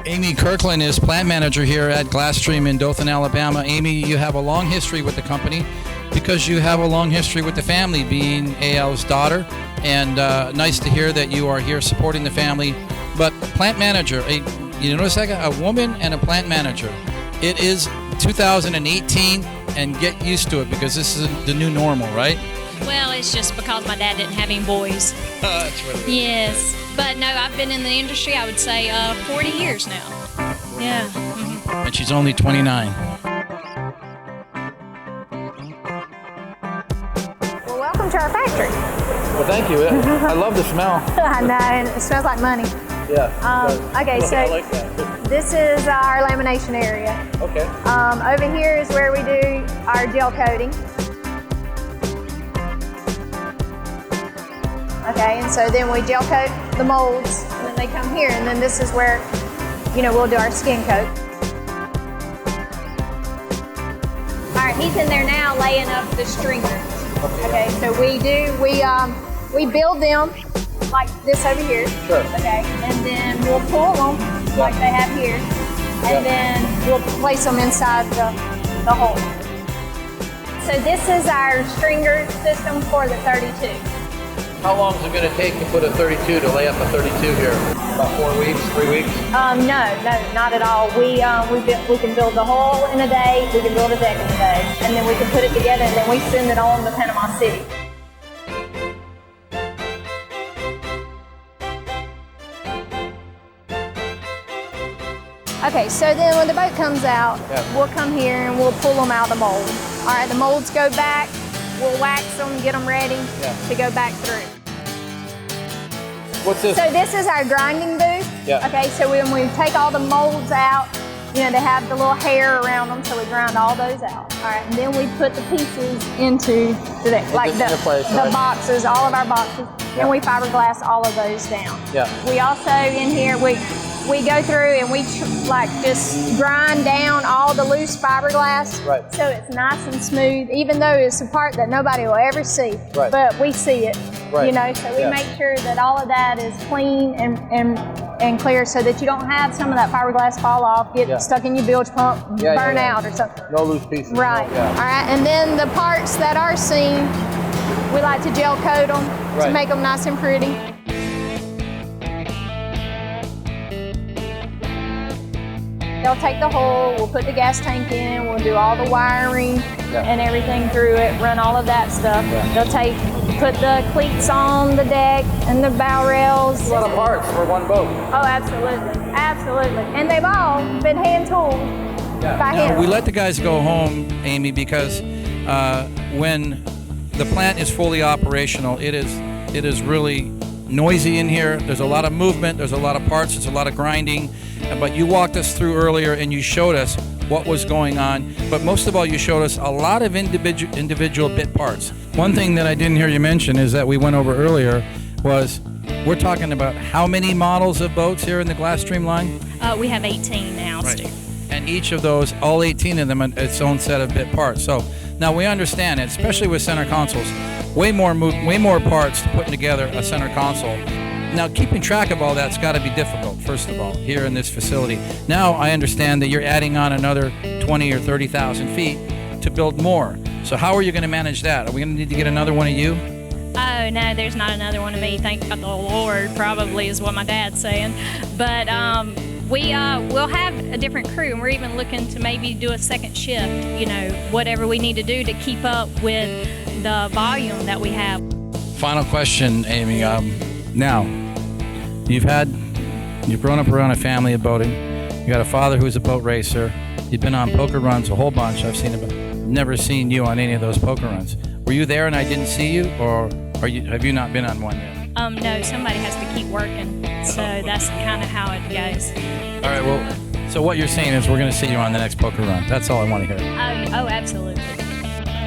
Amy Kirkland is plant manager here at Glasstream in Dothan, Alabama. Amy, you have a long history with the company because you have a long history with the family, being AL's daughter, and nice to hear that you are here supporting the family. But plant manager, you notice I got a woman and a plant manager. It is 2018, and get used to it because this is the new normal, right? Well, it's just because my dad didn't have any boys. That's what it is. Yes. But no, I've been in the industry, I would say, 40 years now. Yeah. Mm-hmm. And she's only 29. Well, welcome to our factory. Well, thank you. I love the smell. I know, and it smells like money. Yeah. Okay, so I like that. this is our lamination area. Okay. Over here is where we do our gel coating. Okay, and so then we gel coat the molds, and then they come here, and then this is where, we'll do our skin coat. All right, he's in there now laying up the stringers. Okay, so we build them like this over here. Sure. Okay, and then we'll pull them like they have here, and then we'll place them inside the hole. So this is our stringer system for the 32. How long is it going to take to put a 32 to lay up a 32 here? About 4 weeks, 3 weeks? No, not at all. We can build the hole in a day, we can build a deck in a day, and then we can put it together, and then we send it on to Panama City. Okay, so then when the boat comes out, we'll come here and we'll pull them out of the mold. All right, the molds go back, we'll wax them, get them ready to go back through. What's this? So this is our grinding booth. Yeah. Okay, so when we take all the molds out, they have the little hair around them, so we grind all those out. All right, and then we put the pieces into the boxes, all of our boxes, and we fiberglass all of those down. Yeah. We also, in here, we go through and we just grind down all the loose fiberglass, so it's nice and smooth, even though it's a part that nobody will ever see, but we see it, so we make sure that all of that is clean and clear so that you don't have some of that fiberglass fall off, get stuck in your bilge pump, burn out or something. No loose pieces. Right. All right, and then the parts that are seen, we like to gel coat them to make them nice and pretty. They'll take the hole, we'll put the gas tank in, we'll do all the wiring and everything through it, run all of that stuff. They'll put the cleats on the deck and the bow rails. A lot of parts for one boat. Oh, absolutely, absolutely. And they've all been hand tooled by him. We let the guys go home, Amy, because when the plant is fully operational, it is really noisy in here. There's a lot of movement, there's a lot of parts, there's a lot of grinding. But you walked us through earlier and you showed us what was going on. But most of all, you showed us a lot of individual bit parts. One thing that I didn't hear you mention is that we went over earlier was we're talking about how many models of boats here in the Glasstream line? We have 18 now, Stu. And each of those, all 18 of them, its own set of bit parts. So now we understand it, especially with center consoles. Way more parts to putting together a center console. Now, keeping track of all that's got to be difficult, first of all, here in this facility. Now, I understand that you're adding on another 20 or 30,000 feet to build more. So how are you going to manage that? Are we going to need to get another one of you? Oh, no, there's not another one of me. Thank the Lord, probably is what my dad's saying. But we'll have a different crew, and we're even looking to maybe do a second shift, whatever we need to do to keep up with the volume that we have. Final question, Amy. Now, you've grown up around a family of boating. You got a father who's a boat racer. You've been on poker runs a whole bunch. I've never seen you on any of those poker runs. Were you there and I didn't see you, or have you not been on one yet? No, somebody has to keep working, so that's kind of how it goes. All right, well, so what you're saying is we're going to see you on the next poker run. That's all I want to hear. Oh, absolutely.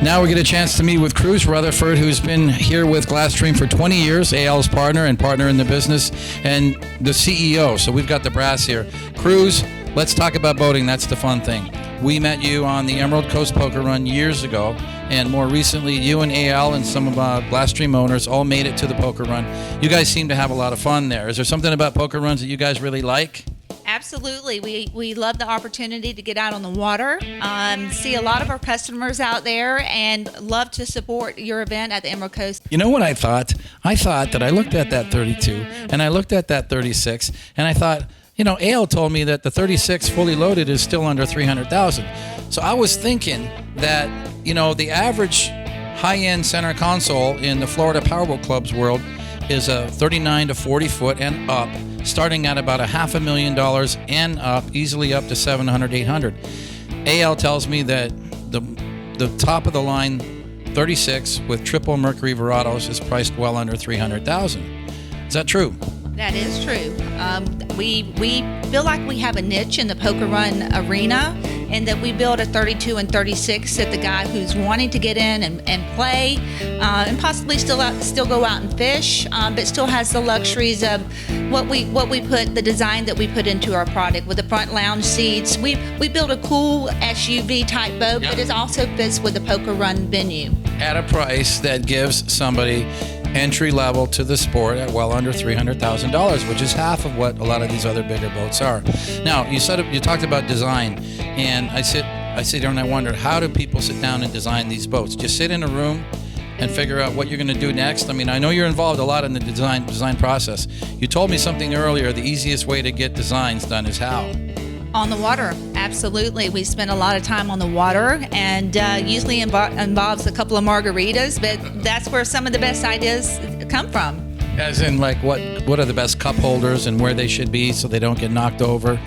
Now we get a chance to meet with Cruz Rutherford, who's been here with Glasstream for 20 years, AL's partner and partner in the business, and the CEO. So we've got the brass here. Cruz, let's talk about boating. That's the fun thing. We met you on the Emerald Coast Poker Run years ago, and more recently, you and AL and some of our Glasstream owners all made it to the poker run. You guys seem to have a lot of fun there. Is there something about poker runs that you guys really like? Absolutely. We love the opportunity to get out on the water, see a lot of our customers out there, and love to support your event at the Emerald Coast. You know what I thought? I thought that I looked at that 32 and I looked at that 36 and I thought, you know, Ale told me that the 36 fully loaded is still under 300,000. So I was thinking that, you know, the average high-end center console in the Florida Powerboat Club's world is a 39 to 40 foot and up, starting at about $500,000 and up, easily up to 700, 800. AL tells me that the top of the line 36 with triple Mercury Verados is priced well under 300,000. Is that true? That is true. We feel like we have a niche in the poker run arena, and that we build a 32 and 36 that the guy who's wanting to get in and play, and possibly still go out and fish, but still has the luxuries of what we put, the design that we put into our product with the front lounge seats. We build a cool SUV type boat, but it also fits with the poker run venue at a price that gives somebody entry level to the sport at well under $300,000, which is half of what a lot of these other bigger boats are. Now, you talked about design, and I sit here and I wonder, how do people sit down and design these boats? Just sit in a room and figure out what you're going to do next? I mean, I know you're involved a lot in the design process. You told me something earlier, the easiest way to get designs done is how? On the water, absolutely. We spend a lot of time on the water, and usually involves a couple of margaritas, but that's where some of the best ideas come from. As in, like, what are the best cup holders and where they should be so they don't get knocked over?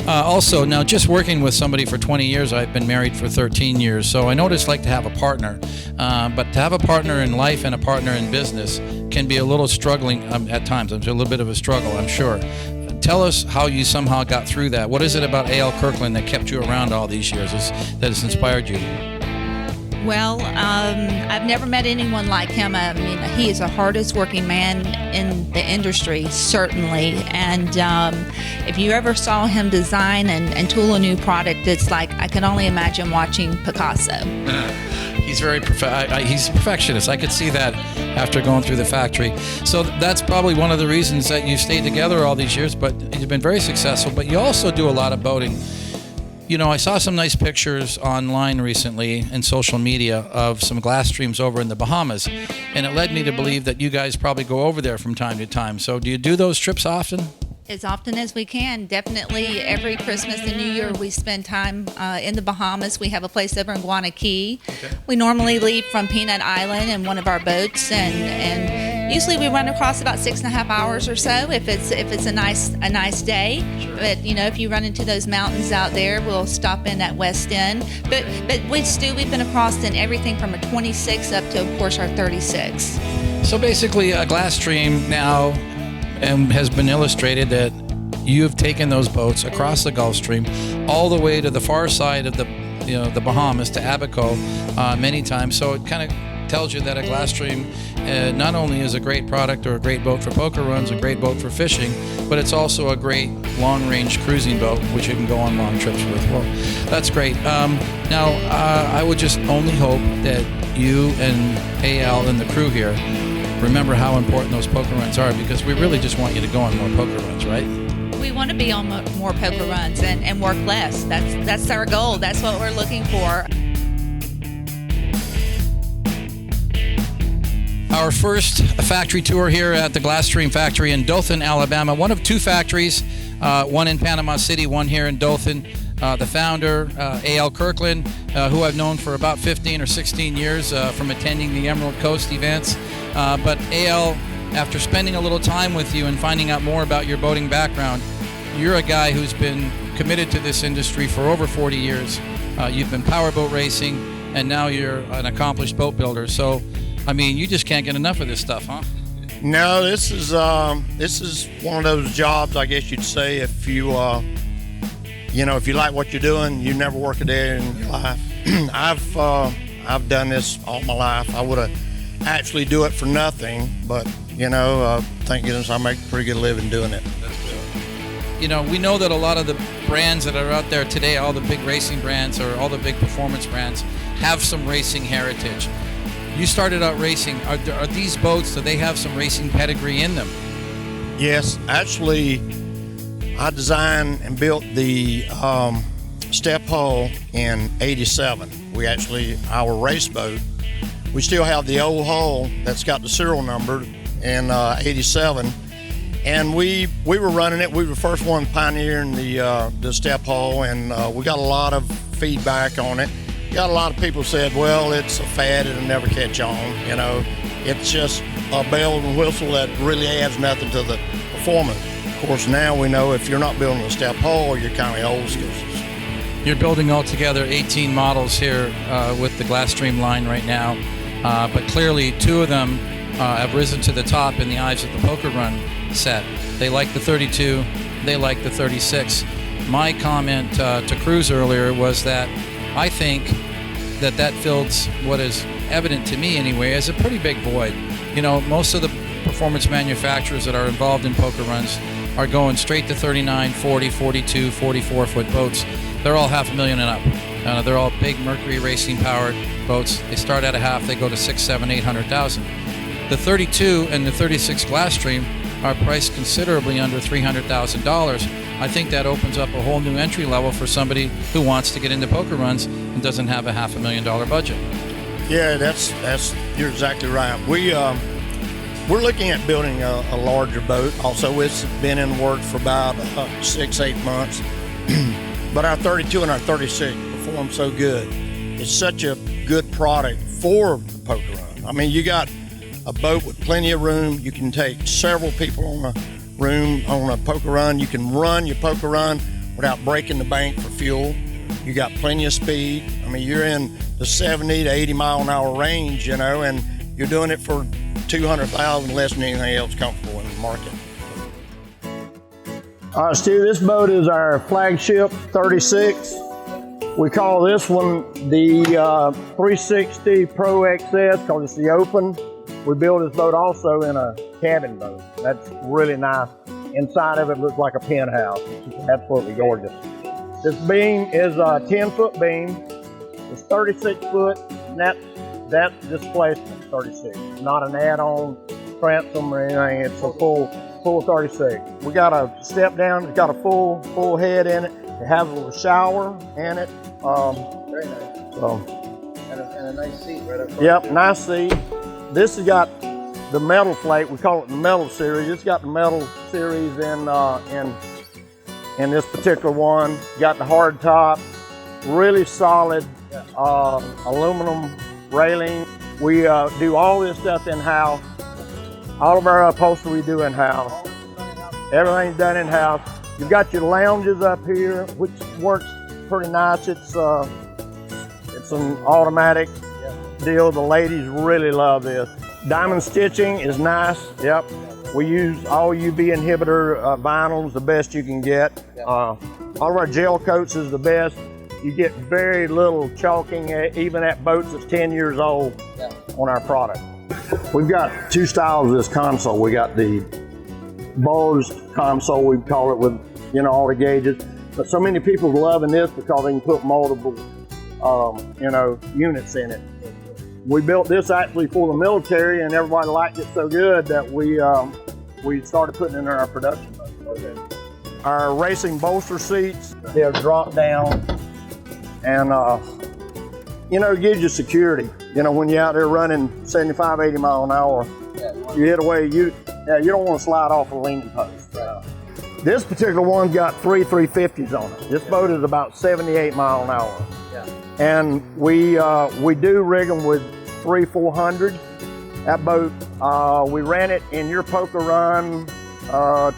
Also, now, just working with somebody for 20 years, I've been married for 13 years, so I know what it's like to have a partner. But to have a partner in life and a partner in business can be a little struggling at times. It's a little bit of a struggle, I'm sure. Tell us how you somehow got through that. What is it about A.L. Kirkland that kept you around all these years, that has inspired you? Well, I've never met anyone like him. I mean, he is the hardest working man in the industry, certainly. And if you ever saw him design and tool a new product, it's like I can only imagine watching Picasso. He's very he's a perfectionist. I could see that after going through the factory. So that's probably one of the reasons that you stayed together all these years, but you've been very successful. But you also do a lot of boating. You know, I saw some nice pictures online recently in social media of some Glasstreams over in the Bahamas, and it led me to believe that you guys probably go over there from time to time. So do you do those trips often? As often as we can. Definitely every Christmas and New Year we spend time in the Bahamas. We have a place over in Guana Key. Okay. We normally leave from Peanut Island in one of our boats, and usually we run across about 6.5 hours or so if it's a nice day. Sure. But you know, if you run into those mountains out there, we'll stop in at West End. But with Stu, we've been across in everything from a 26 up to, of course, our 36. So basically, a Glasstream now has been illustrated that you have taken those boats across the Gulf Stream all the way to the far side of the Bahamas to Abaco many times. So it kind of tells you that a Glasstream not only is a great product or a great boat for poker runs, a great boat for fishing, but it's also a great long-range cruising boat which you can go on long trips with. Well, that's great. Now, I would just only hope that you and AL and the crew here remember how important those poker runs are, because we really just want you to go on more poker runs, right? We want to be on more poker runs and work less. That's our goal. That's what we're looking for. Our first factory tour here at the Glasstream factory in Dothan, Alabama. One of two factories, one in Panama City, one here in Dothan. The founder, A.L. Kirkland, who I've known for about 15 or 16 years from attending the Emerald Coast events. But A.L., after spending a little time with you and finding out more about your boating background, you're a guy who's been committed to this industry for over 40 years. You've been powerboat racing, and now you're an accomplished boat builder. So, I mean, you just can't get enough of this stuff, huh? No, this is one of those jobs, I guess you'd say, if you if you like what you're doing, you never work a day in your life. I've done this all my life. I would have actually do it for nothing, but thank goodness I make a pretty good living doing it. You know, we know that a lot of the brands that are out there today, all the big racing brands or all the big performance brands, have some racing heritage. You started out racing. Are these boats, do they have some racing pedigree in them? Yes, actually, I designed and built the step hull in '87. Our race boat, we still have the old hull that's got the serial number in '87, and we were running it. We were the first one pioneering the step hull, and we got a lot of feedback on it. Got a lot of people said, well, it's a fad, it'll never catch on. It's just a bell and whistle that really adds nothing to the performance. Of course, now we know if you're not building a step hull, you're kind of old school. You're building altogether 18 models here with the Glasstream line right now, but clearly 2 of them have risen to the top in the eyes of the Poker Run set. They like the 32, they like the 36. My comment to Cruz earlier was that I think that fills what is evident to me anyway as a pretty big void. Most of the performance manufacturers that are involved in poker runs are going straight to 39, 40, 42, 44-foot boats. They're all $500,000 and up. They're all big Mercury racing powered boats. They start at a half, they go to 6, 7, 800,000. The 32 and the 36 Glasstream are priced considerably under $300,000. I think that opens up a whole new entry level for somebody who wants to get into poker runs and doesn't have a $500,000 budget. Yeah, you're exactly right. We're looking at building a larger boat. Also, it's been in the works for about 6-8 months. But our 32 and our 36 perform so good. It's such a good product for the poker run. I mean, you got a boat with plenty of room. You can take several people on a poker run. You can run your poker run without breaking the bank for fuel. You got plenty of speed. I mean, you're in the 70 to 80 mile an hour range, and you're doing it for $200,000 less than anything else comfortable in the market. All right, Stu, this boat is our flagship 36. We call this one the 360 Pro XS because it's the open. We built this boat also in a cabin boat. That's really nice. Inside of it looks like a penthouse. It's absolutely gorgeous. This beam is a 10-foot beam. It's 36 foot, and that's displacement 36. Not an add-on transom or anything. It's a full 36. We got a step down. It's got a full head in it. It has a little shower in it. Very nice. And a nice seat right up front. Yep, nice seat. This has got the metal plate. We call it the metal series. It's got the metal series in this particular one. Got the hard top, really solid aluminum railing. We do all this stuff in-house. All of our upholstery we do in-house. Everything's done in-house. You've got your lounges up here, which works pretty nice. It's an automatic deal. The ladies really love this. Diamond stitching is nice. Yep. We use all UV inhibitor vinyls, the best you can get. All of our gel coats is the best. You get very little chalking, even at boats that's 10 years old on our product. We've got 2 styles of this console. We got the bulged console, we call it, with all the gauges. But so many people are loving this because they can put multiple units in it. We built this actually for the military, and everybody liked it so good that we started putting it in our production. Our racing bolster seats, they'll drop down, and it gives you security. When you're out there running 75, 80 mile an hour, you hit away, you don't want to slide off a leaning post. This particular one's got 3 350s on it. This boat is about 78 mile an hour. And we do rig them with 3 400. That boat, we ran it in your poker run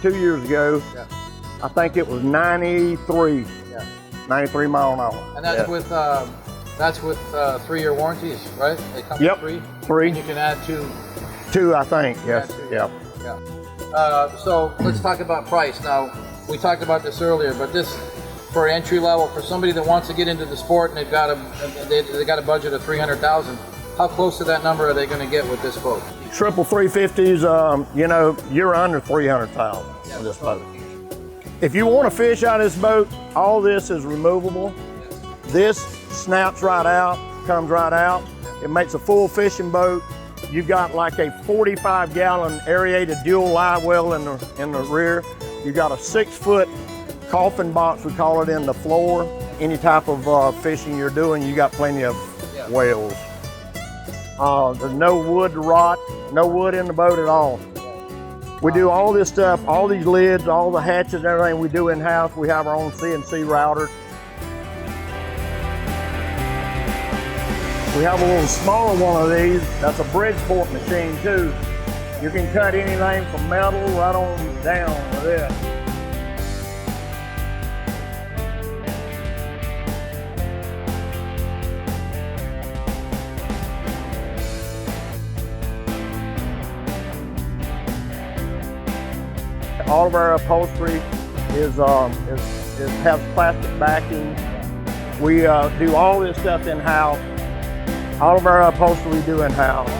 2 years ago. I think it was 93 mile an hour. And that's with 3-year warranties, right? They come with 3? 3. And you can add 2. 2, I think, yes. Yeah. So let's talk about price. Now, we talked about this earlier, but this, for entry level, for somebody that wants to get into the sport and they've got a budget of $300,000, how close to that number are they going to get with this boat? Triple 350s, you're under 300,000 in this boat. If you want to fish out of this boat, all this is removable. This snaps right out, comes right out. It makes a full fishing boat. You've got like a 45-gallon aerated dual live well in the rear. You got a 6-foot coffin box, we call it, in the floor. Any type of fishing you're doing, you got plenty of whales. There's no wood to rot, no wood in the boat at all. We do all this stuff, all these lids, all the hatches and everything we do in-house. We have our own CNC router. We have a little smaller one of these. That's a Bridgeport machine too. You can cut anything from metal right on down with it. All of our upholstery has plastic backing. We do all this stuff in-house. All of our upholstery we do in-house.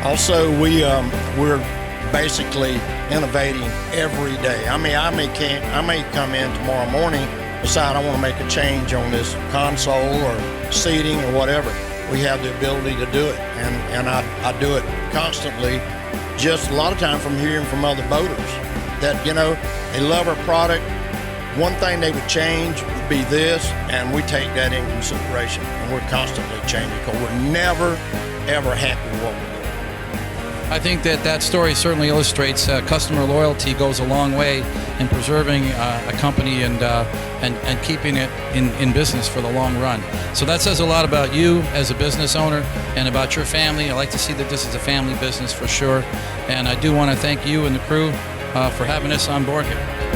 Also, we're basically innovating every day. I mean, I may come in tomorrow morning, decide I want to make a change on this console or seating or whatever. We have the ability to do it, and I do it constantly. Just a lot of time from hearing from other boaters that, you know, they love our product. One thing they would change would be this, and we take that in consideration, and we're constantly changing because we're never, ever happy with what we're doing. I think that story certainly illustrates customer loyalty goes a long way in preserving a company and keeping it in business for the long run. So that says a lot about you as a business owner and about your family. I like to see that this is a family business for sure. And I do want to thank you and the crew for having us on board here.